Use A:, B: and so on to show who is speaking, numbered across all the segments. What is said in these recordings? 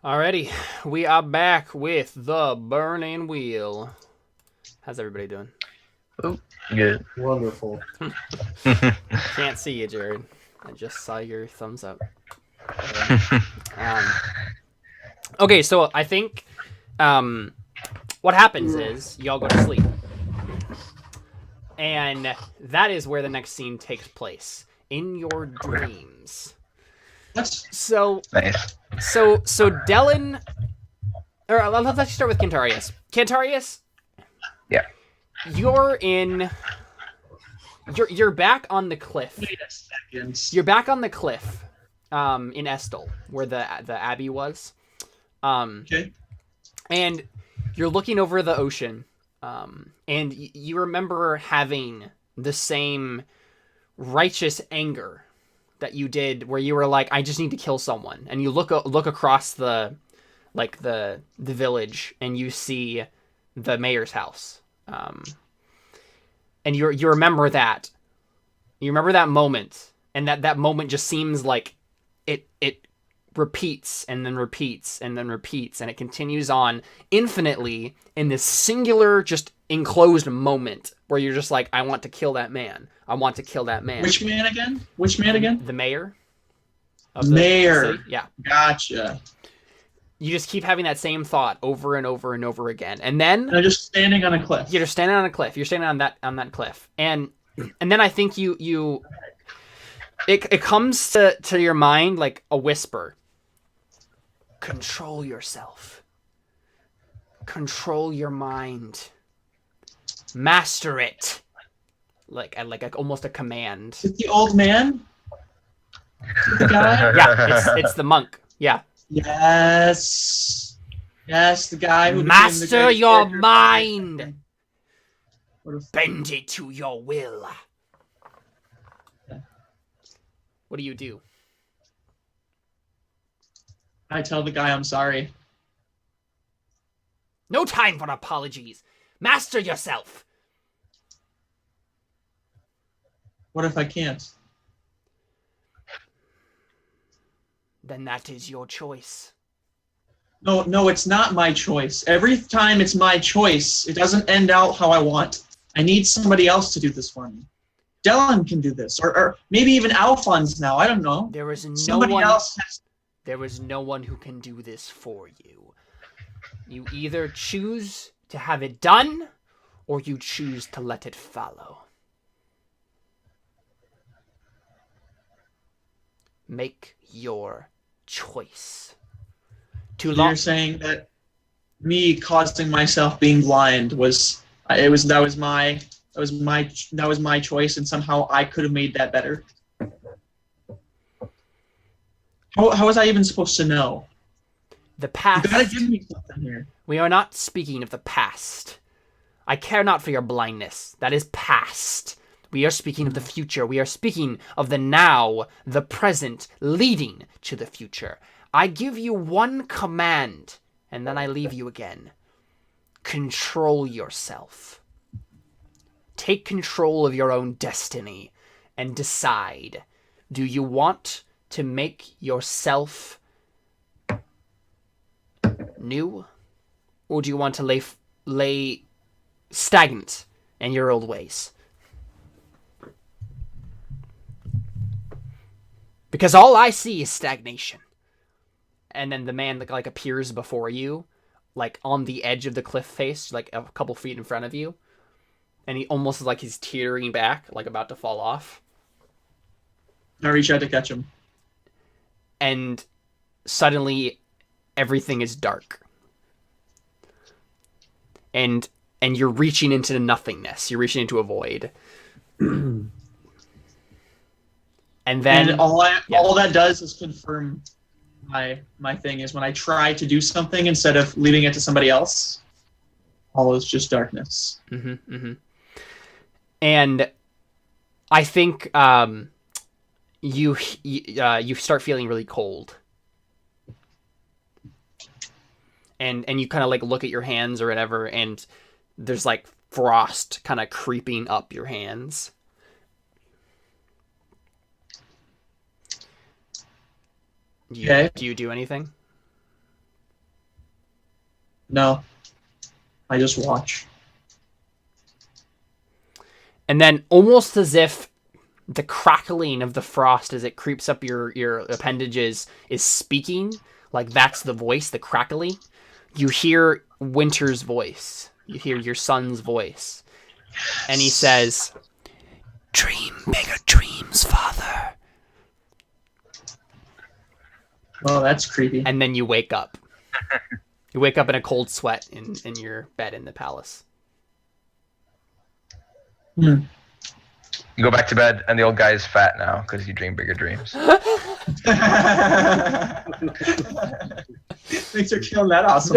A: Alrighty, we are back with the Burning Wheel. How's everybody doing?
B: Oh, good.
C: Wonderful.
A: Can't see you, Jared. I just saw your thumbs up. Okay, so I think what happens is y'all go to sleep. And that is where the next scene takes place. In your dreams. So
B: Nice.
A: Dylan... Or let's actually start with Cantarius. Cantarius,
B: Yeah.
A: you're back on the cliff.
C: Wait a second.
A: You're back on the cliff, in Estel, where the abbey was.
C: Okay.
A: And you're looking over the ocean, and you remember having the same righteous anger that you did, where you were like, "I just need to kill someone," and you look across the village, and you see the mayor's house, and you remember that. You remember that moment, and that moment just seems like it repeats and then repeats and then repeats, and it continues on infinitely in this singular, just enclosed moment where you're just like, I want to kill that man. I want to kill that man.
C: Which man again? Which man again?
A: The mayor.
C: Mayor.
A: City? Yeah.
C: Gotcha.
A: You just keep having that same thought over and over and over again, and then
C: I'm just standing on a cliff.
A: you're just standing on a cliff. You're standing on that cliff, and then I think it comes to your mind like a whisper. Control yourself. Control your mind. Master it. Like almost a command.
C: Is it the old man? The guy?
A: Yeah, it's the monk. Yeah.
C: Yes. Yes, the guy who
A: Master your mind.
C: What a
A: Bend it to your will. What do you do?
C: I tell the guy I'm sorry.
A: No time for apologies. Master yourself.
C: What if I can't?
A: Then that is your choice.
C: No, it's not my choice. Every time it's my choice, it doesn't end out how I want. I need somebody else to do this for me. Dylan can do this, or maybe even Alphonse now. I don't know.
A: There is
C: Somebody else has.
A: There is no one who can do this for you. You either choose to have it done, or you choose to let it follow. Make your choice.
C: You're saying that me causing myself being blind was my choice, and somehow I could have made that better. How was I even supposed to know?
A: The past.
C: You gotta give me something here.
A: We are not speaking of the past. I care not for your blindness. That is past. We are speaking of the future. We are speaking of the now, the present, leading to the future. I give you one command, and then I leave you again. Control yourself. Take control of your own destiny and decide. Do you want to make yourself new? Or do you want to lay stagnant in your old ways? Because all I see is stagnation. And then the man like appears before you, like on the edge of the cliff face, like a couple feet in front of you. And he almost is like he's teetering back, like about to fall off.
C: I reach out to catch him.
A: And suddenly everything is dark. And you're reaching into nothingness. You're reaching into a void. And then
C: And all that does is confirm my thing is when I try to do something instead of leaving it to somebody else, all is just darkness.
A: Mm-hmm, mm-hmm. And I think you start feeling really cold. And you kind of like look at your hands or whatever, and there's like frost kind of creeping up your hands. Do you do anything?
C: No. I just watch.
A: And then almost as if the crackling of the frost as it creeps up your appendages is speaking, like that's the voice, the crackling, you hear Winter's voice. You hear your son's voice. And he says, "Dream bigger dreams, father."
C: Oh, that's creepy.
A: And then you wake up. You wake up in a cold sweat in your bed in the palace.
C: Hmm.
B: You go back to bed, and the old guy's fat now because you dream bigger dreams.
C: Thanks for killing that awesome.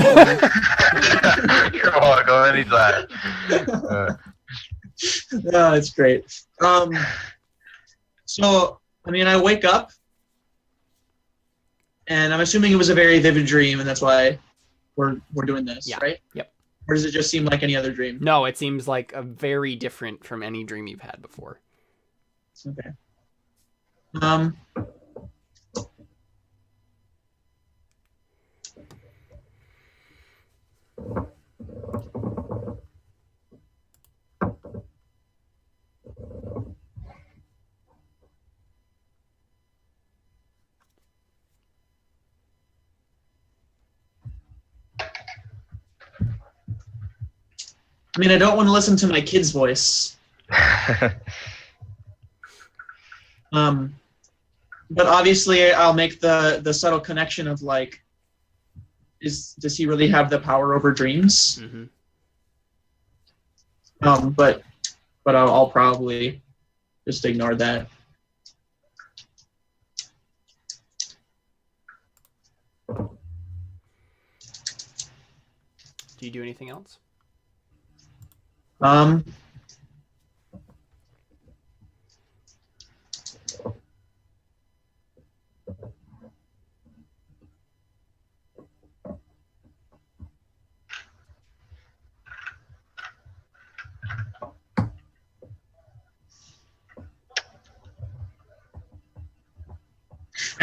B: You're welcome anytime.
C: No, it's great. So, I mean, I wake up, and I'm assuming it was a very vivid dream, and that's why we're doing this,
A: Yeah.
C: right?
A: Yep.
C: Or does it just seem like any other dream?
A: No, it seems like a very different from any dream you've had before.
C: Okay. I mean, I don't want to listen to my kid's voice. But obviously, I'll make the subtle connection of like, does he really have the power over dreams?
A: Mm-hmm.
C: But I'll probably just ignore that.
A: Do you do anything else?
C: I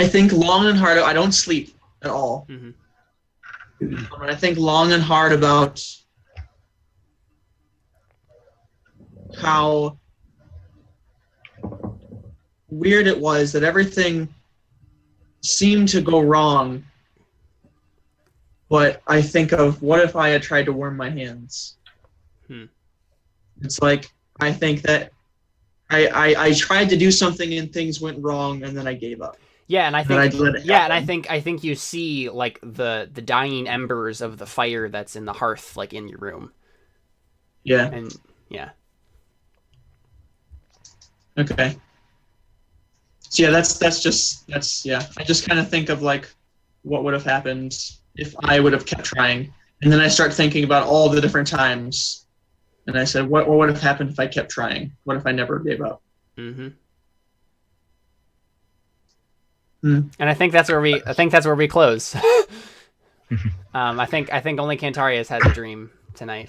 C: think long and hard. I don't sleep at all.
A: Mm-hmm.
C: And I think long and hard about how weird it was that everything seemed to go wrong. But I think of what if I had tried to warm my hands? It's like I think that I tried to do something and things went wrong and then I gave up.
A: Yeah, and I think
C: I
A: think you see like the dying embers of the fire that's in the hearth, like in your room.
C: Yeah.
A: And yeah.
C: Okay. So yeah, that's yeah. I just kind of think of like what would have happened if I would have kept trying, and then I start thinking about all the different times, and I said, what would have happened if I kept trying? What if I never gave up?
A: Mm-hmm. And I think that's where we close. I think only Cantarius has a dream tonight.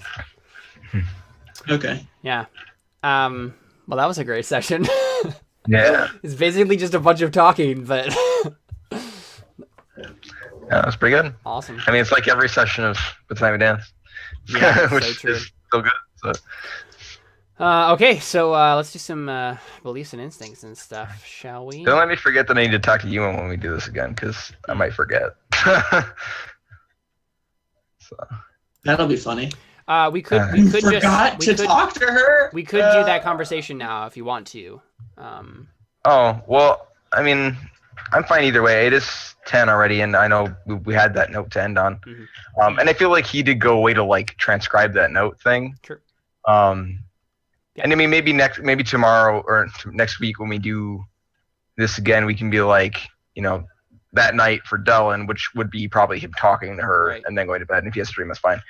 C: Okay.
A: Yeah. Well, that was a great session.
B: Yeah.
A: It's basically just a bunch of talking, but
B: Yeah, that's pretty good.
A: awesome.
B: I mean, it's like every session of The Time of Dance.
A: Yeah,
B: which
A: so true.
B: is so good. So.
A: Okay, so let's do some beliefs and instincts and stuff, shall we?
B: Don't let me forget that I need to talk to you when we do this again, because I might forget. So.
C: That'll be funny.
A: We could
C: Forgot to talk to her.
A: We could do that conversation now if you want to.
B: Oh, well, I mean, I'm fine either way. It is 10 already, and I know we had that note to end on.
A: Mm-hmm.
B: And I feel like he did go away to like transcribe that note thing.
A: Sure.
B: Yeah. And I mean, maybe tomorrow or next week when we do this again, we can be like, you know, that night for Dylan, which would be probably him talking to her
A: Right.
B: and then going to bed. And if he has a dream, that's fine.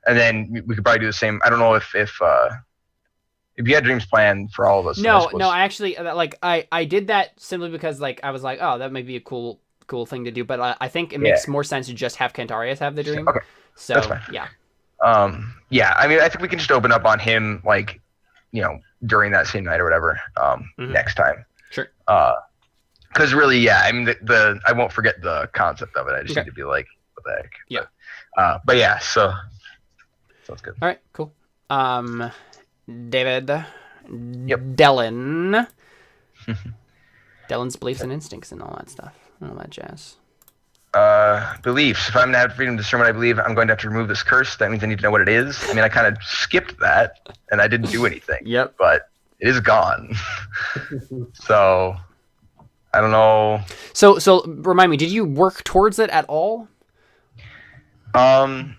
B: And then we could probably do the same. I don't know if you had dreams planned for all of us.
A: No, I actually like I did that simply because like I was like, oh, that might be a cool thing to do. But I think it makes more sense to just have Cantarius have the dream.
B: Okay,
A: so
B: that's fine.
A: Yeah.
B: Yeah. I mean, I think we can just open up on him, like, you know, during that same night or whatever. Next time.
A: Sure.
B: Because really, yeah. I mean, I won't forget the concept of it. I just need to be like, what back.
A: Yeah.
B: But yeah, so sounds good.
A: All right, cool. David.
B: Yep.
A: Dylan. Dylan's beliefs and instincts and all that stuff. All that jazz.
B: Beliefs. If I'm gonna have freedom to discern what I believe, I'm going to have to remove this curse. That means I need to know what it is. I mean, I kind of skipped that, and I didn't do anything.
A: Yep.
B: But it is gone. So I don't know.
A: So remind me, did you work towards it at all?
B: I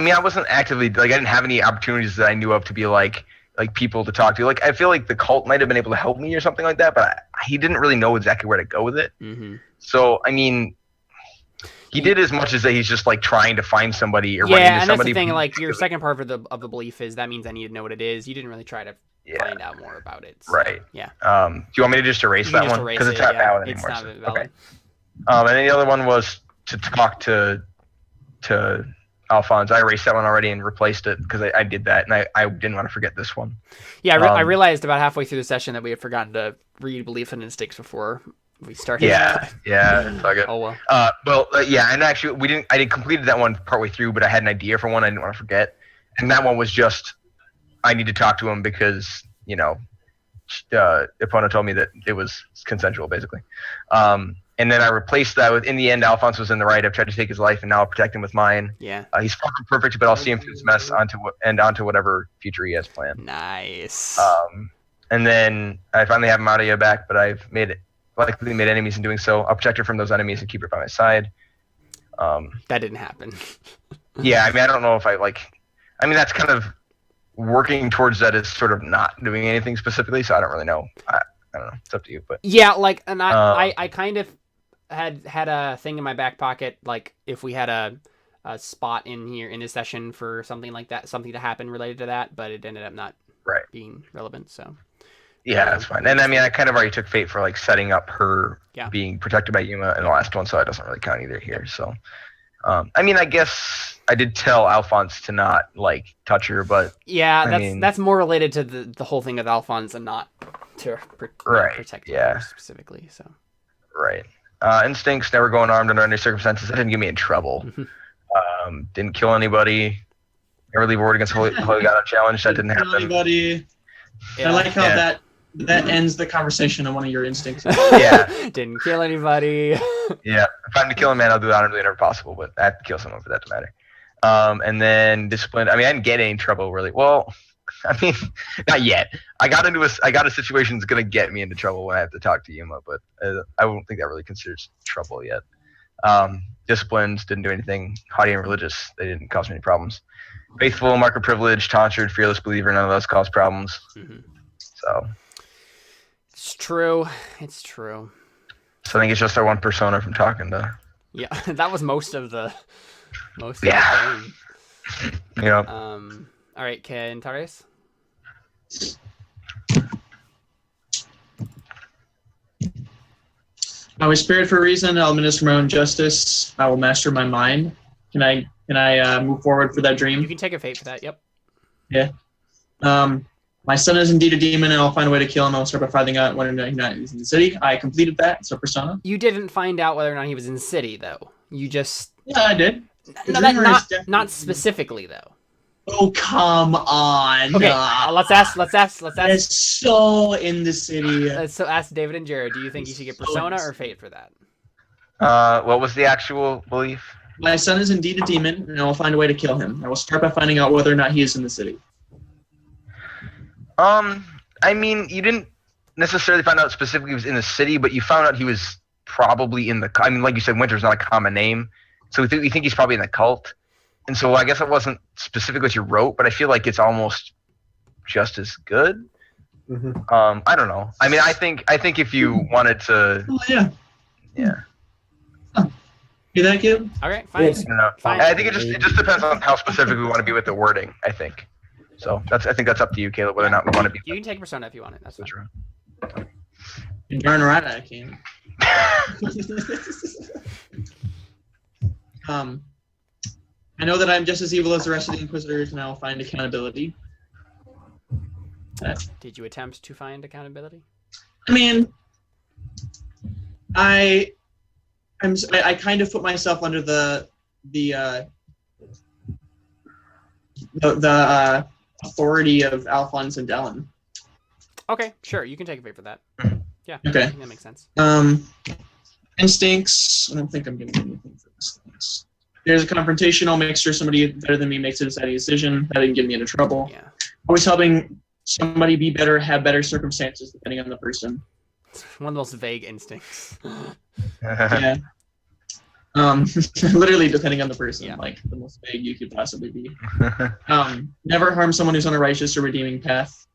B: mean, I wasn't actively like I didn't have any opportunities that I knew of to be like people to talk to. Like I feel like the cult might have been able to help me or something like that, but he didn't really know exactly where to go with it.
A: Mm-hmm.
B: So I mean, he did as much as that he's just like trying to find somebody or run into
A: Yeah, and that's
B: somebody.
A: the thing. Like your second part of the belief is that means I need to know what it is. You didn't really try to find out more about it. So,
B: Right.
A: Yeah.
B: Do you want me to just erase
A: You can
B: that
A: just
B: one
A: erase
B: because
A: it,
B: it's not
A: yeah.
B: valid
A: It's
B: anymore?
A: not
B: So-
A: valid.
B: Okay. And then the other one was to talk to Alphonse. I erased that one already and replaced it because I did that, and I didn't want to forget this one.
A: Yeah, I realized about halfway through the session that we had forgotten to read belief and instincts before we started.
B: Yeah, it's all good.
A: Oh well.
B: Yeah, and actually I completed that one partway through, but I had an idea for one I didn't want to forget, and that one was just I need to talk to him because Epona told me that it was consensual, basically. And then I replaced that with, in the end, Alphonse was in the right. I've tried to take his life, and now I'll protect him with mine.
A: Yeah.
B: He's fucking perfect, but I'll see him through this mess onto whatever future he has planned.
A: Nice.
B: And then I finally have Maria back, but I've likely made enemies in doing so. I'll protect her from those enemies and keep her by my side.
A: That didn't happen.
B: Yeah, I mean, I don't know if that's kind of working towards that is sort of not doing anything specifically, so I don't really know. I don't know. It's up to you, but
A: Yeah, like, and I kind of had a thing in my back pocket, like if we had a spot in here in this session for something like that, something to happen related to that, but it ended up not being relevant. So
B: yeah, that's fine. And I mean, I kind of already took fate for like setting up her being protected by Yuma in the last one, so that doesn't really count either here. So, I mean, I guess I did tell Alphonse to not like touch her, but
A: yeah, that's more related to the whole thing of Alphonse and not to protect her specifically. So
B: right. Instincts, never going armed under any circumstances. That didn't get me in trouble. Didn't kill anybody. Never leave a word against Holy God unchallenged. That didn't happen.
C: Anybody.
A: Yeah.
C: I like how that ends the conversation on one of your instincts.
B: Yeah.
A: Didn't kill anybody.
B: Yeah. If I'm to kill a man, I'll do it honorably whenever possible, but I have to kill someone for that to matter. And then discipline. I mean, I didn't get any trouble really. Well, I mean, not yet. I got a situation that's gonna get me into trouble when I have to talk to Yuma, but I don't think that really considers trouble yet. Disciplines didn't do anything. Haughty and religious, they didn't cause me any problems. Faithful, marker privilege, tonsured, fearless believer, none of those cause problems. Mm-hmm. So
A: it's true. It's true.
B: So I think it's just our one persona from talking to.
A: Yeah, that was most of the thing.
B: Yeah.
A: All right, Cantarius.
C: I was spared for a reason. I'll administer my own justice. I will master my mind. Can I move forward for that dream?
A: You can take a fate for that. Yep.
C: Yeah. My son is indeed a demon, and I'll find a way to kill him. I'll start by finding out whether or not he's in the city. I completed that. So persona.
A: You didn't find out whether or not he was in the city, though. You just.
C: Yeah, I did.
A: Not specifically though.
C: Oh, come on.
A: Okay, let's ask.
C: It's so in the city.
A: So ask David and Jared. Do you think you should get persona or fate for that?
B: What was the actual belief?
C: My son is indeed a demon, and I will find a way to kill him. I will start by finding out whether or not he is in the city.
B: I mean, you didn't necessarily find out specifically he was in the city, but you found out he was probably in the. I mean, like you said, Winter's not a common name, so we think he's probably in the cult. And so I guess it wasn't specific what you wrote, but I feel like it's almost just as good. Mm-hmm. I don't know. I mean, I think if you wanted to.
C: Oh yeah.
B: Yeah.
C: You like it?
A: Okay, fine.
B: I don't know.
A: Fine.
B: I think it just depends on how specific we want to be with the wording. I think. So I think that's up to you, Caleb, whether or not we want to be.
A: You can take persona if you want it. That's fine.
C: And darn right I can. I know that I'm just as evil as the rest of the Inquisitors, and I will find accountability.
A: Did you attempt to find accountability?
C: I mean, I I kind of put myself under the authority of Alphonse and Dellen.
A: Okay, sure. You can take a fate for that. Yeah.
C: Okay.
A: I think that makes sense.
C: Instincts. I don't think I'm going to get anything for this. There's a confrontational. Make sure somebody better than me makes a deciding decision. That didn't get me into trouble.
A: Yeah.
C: Always helping somebody be better, have better circumstances depending on the person.
A: It's one of the most vague instincts.
C: Yeah. Literally depending on the person,
A: Yeah.
C: like the most vague you could possibly be. Never harm someone who's on a righteous or redeeming path.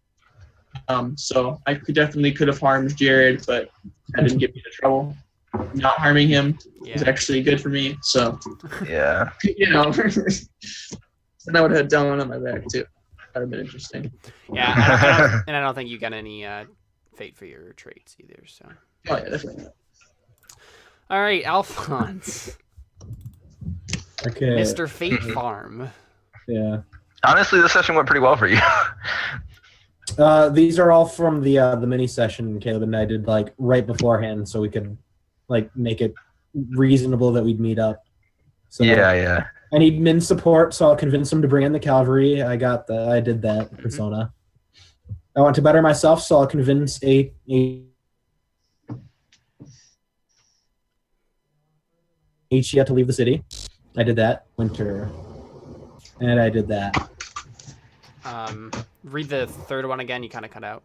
C: So I could have harmed Jared, but that didn't get me into trouble. Not harming him was actually good for me. So
B: Yeah.
C: you know, and I would have had Dylan on my back too. That would have been interesting.
A: Yeah, I don't think you got any fate for your traits either. So.
C: Oh yeah, definitely not.
A: All right, Alphonse.
D: Okay.
A: Mr. Fate Farm.
D: Yeah.
B: Honestly, this session went pretty well for you.
D: These are all from the mini session Caleb and I did like right beforehand, so we could like make it reasonable that we'd meet up. So
B: Yeah.
D: I need min support, so I'll convince them to bring in the cavalry. I did that persona. I want to better myself, so I'll convince a Ichia to leave the city. I did that. Winter. And I did that.
A: Read the third one again. You kind of cut out.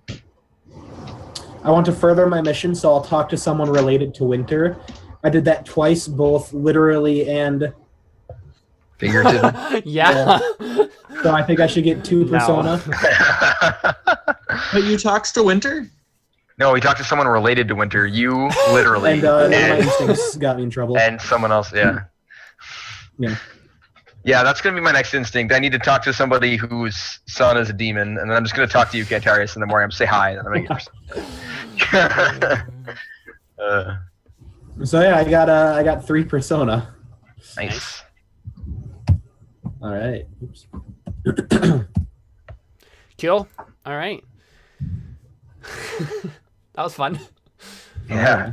D: I want to further my mission, so I'll talk to someone related to Winter. I did that twice, both literally and...
B: Figurative.
A: Yeah.
D: So I think I should get 2 persona.
C: But you talks to Winter?
B: No, we talked to someone related to Winter. You literally.
D: And my instincts got me in trouble.
B: And someone else, yeah.
D: Yeah.
B: Yeah, that's going to be my next instinct. I need to talk to somebody whose son is a demon, and then I'm just going to talk to you, Cantarius, in the morning. I'm say hi, and then I'm going to get
D: So yeah, I got 3 persona.
B: Nice.
D: All right. Oops.
A: Cool. All right. That was fun.
B: Yeah.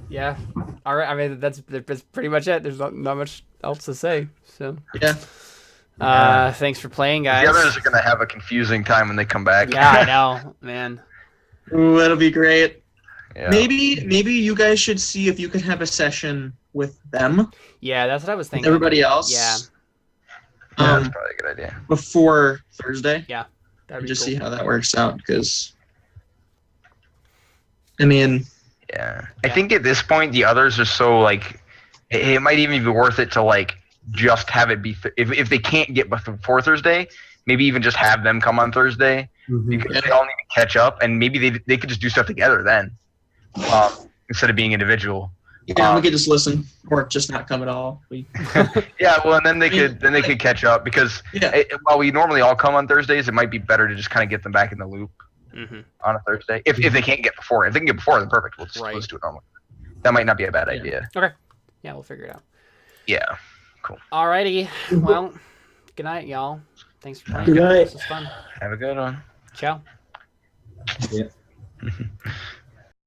A: Yeah. All right. I mean, that's pretty much it. There's not much else to say. So.
C: Yeah.
A: Thanks for playing, guys.
B: The others are going to have a confusing time when they come back.
A: Yeah, I know, man.
C: Ooh, that'll be great.
B: Yeah.
C: Maybe you guys should see if you could have a session with them.
A: Yeah, that's what I was thinking.
C: Everybody else.
A: Yeah.
B: That's probably a good idea.
C: Before Thursday.
A: Yeah. That'd be
C: Just
A: cool.
C: see how that works out, because I mean,
B: Yeah. I think at this point, the others are so, like, it might even be worth it to, like, just have it be, if they can't get before Thursday, maybe even just have them come on Thursday, because they all need to catch up, and maybe they could just do stuff together then, instead of being individual.
C: yeah, we could just listen or just not come at all.
B: Yeah, well, and then they could catch up, because
C: Yeah.
B: while we normally all come on Thursdays, it might be better to just kind of get them back in the loop on a Thursday. If they can't get before, if they can get before, then perfect. We'll just do it normally. That might not be a bad idea.
A: Okay. Yeah, we'll figure it out.
B: Yeah. Cool.
A: Alrighty. Well, good night, y'all. Thanks for playing.
D: Good night.
A: This was fun.
B: Have a good one.
A: Ciao.
D: Yeah.